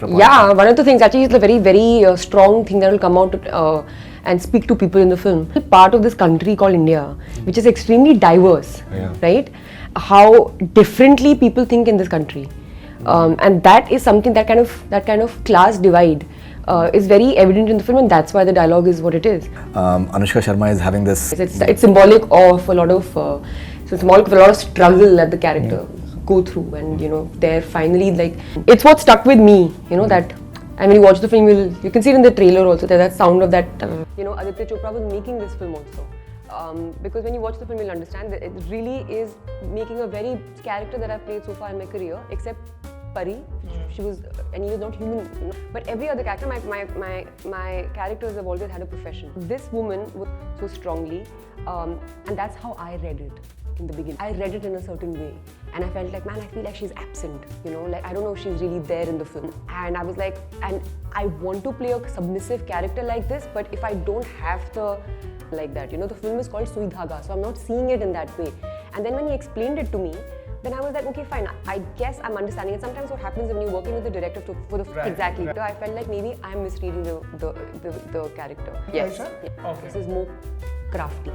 Yeah, one of the things actually is a very strong thing that will come out and speak to people in the film. Part of this country called India, which is extremely diverse, right? How differently people think in this country, and that is something that kind of class divide is very evident in the film, and that's why the dialogue is what it is. Anushka Sharma is having this. It's symbolic of a lot of struggle that the character go through, and they're finally like, it's what stuck with me, that. And when you watch the film, you can see it in the trailer also, that sound of that. Aditya Chopra was making this film also. Because when you watch the film, you'll understand that it really is making a very character that I've played so far in my career, except Pari. She was, and he was not human. But every other character, my characters have always had a profession. This woman was so strongly, and that's how I read it in the beginning. I read it in a certain way, and I felt like, man, I feel like she's absent, like I don't know if she's really there in the film. And I was like, and I want to play a submissive character like this, but if I don't have the, like that, the film is called Sui Dhaaga, so I'm not seeing it in that way. And then when he explained it to me, then I was like, okay, fine, I guess I'm understanding it. Sometimes what happens when you're working with the director for the exactly. Right. I felt like maybe I'm misreading the character. Yes. Okay. This is more crafty.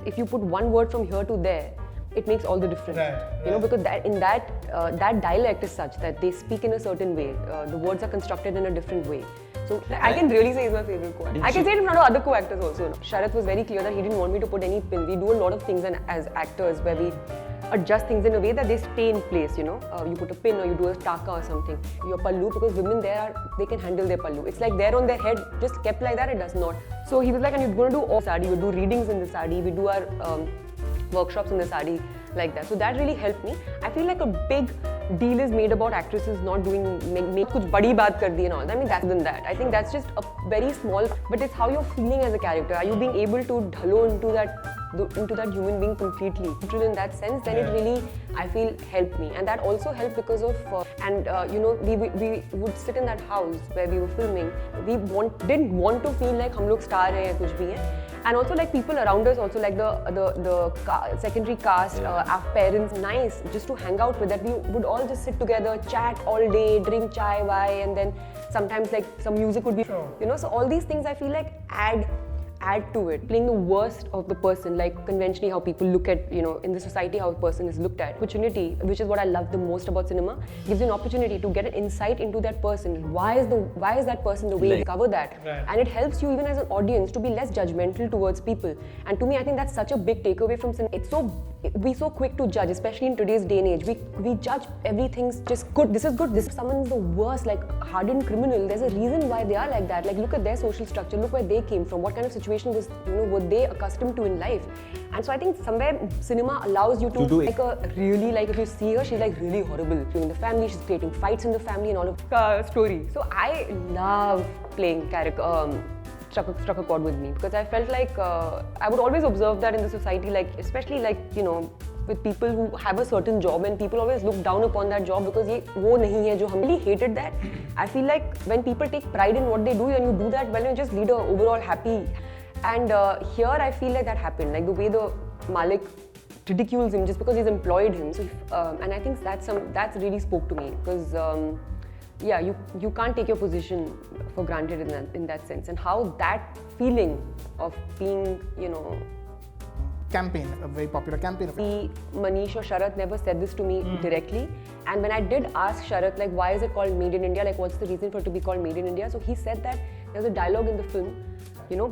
If you put one word from here to there, it makes all the difference. Right. Because that dialect is such that they speak in a certain way. The words are constructed in a different way. So I can really say he's my favorite co-actor. I can say it in front of other co-actors also. Sharath was very clear that he didn't want me to put any pin. We do a lot of things as actors where we adjust things in a way that they stay in place, you put a pin or you do a taka or something. Your pallu, because women they can handle their pallu. It's like they're on their head, just kept like that, it does not. So he was like, and you're going to do all sari, we do readings in the sari, we do our workshops in the sari, like that. So that really helped me. I feel like a big deal is made about actresses not doing, make kuch badi baat kar di and all. I mean, that's than that. I think that's just a very small, but it's how you're feeling as a character. Are you being able to dhalo into that human being completely? In that sense, then it really, I feel, helped me. And that also helped because of, we would sit in that house where we were filming. We didn't want to feel like hum log star hai ya kuch bhi hai. And also like people around us, also like the secondary cast, our parents, nice just to hang out with, that we would all just sit together, chat all day, drink chai, and then sometimes like some music would be, so all these things I feel like add to it. Playing the worst of the person, like conventionally how people look at, in the society how a person is looked at. Opportunity, which is what I love the most about cinema, gives you an opportunity to get an insight into that person. Why is that person the way you cover that? Right. And it helps you even as an audience to be less judgmental towards people. And to me, I think that's such a big takeaway from cinema. We're so quick to judge, especially in today's day and age. We judge everything's just good. This is good. This someone's the worst, like hardened criminal. There's a reason why they are like that. Like look at their social structure. Look where they came from. What kind of situation was, were they accustomed to in life? And so I think somewhere cinema allows you to like a really, like if you see her, she's like really horrible. In the family, she's creating fights in the family and all of story. So I love playing character. Struck a chord with me, because I felt like I would always observe that in the society, like especially like with people who have a certain job, and people always look down upon that job because ye wo nahi hai jo hum. Really hated that. I feel like when people take pride in what they do and you do that well, you just lead a overall happy. And here I feel like that happened, like the way the Malik ridicules him just because he's employed him. So and I think that's really spoke to me, because you can't take your position for granted in that sense, and how that feeling of being, campaign, a very popular campaign. Manish or Sharath never said this to me directly, and when I did ask Sharath, like, why is it called Made in India, like what's the reason for it to be called Made in India, so he said that there's a dialogue in the film,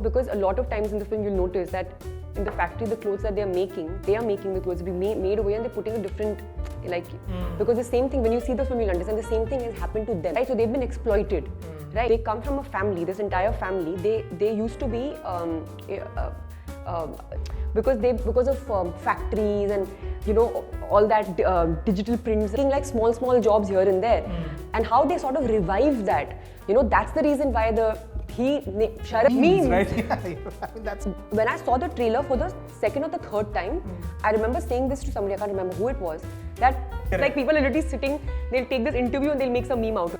because a lot of times in the film you'll notice that in the factory the clothes that they are making the clothes to be made away, and they're putting a different, like, because the same thing, when you see the film you'll understand the same thing has happened to them, right? So they've been exploited, right? They come from a family, this entire family, they used to be because of factories and all that digital prints, making like small jobs here and there, and how they sort of revive that, that's the reason why Sharath memes. Right? I mean, that's... When I saw the trailer for the second or the third time, I remember saying this to somebody, I can't remember who it was, that like people are literally sitting, they'll take this interview and they'll make some meme out of it.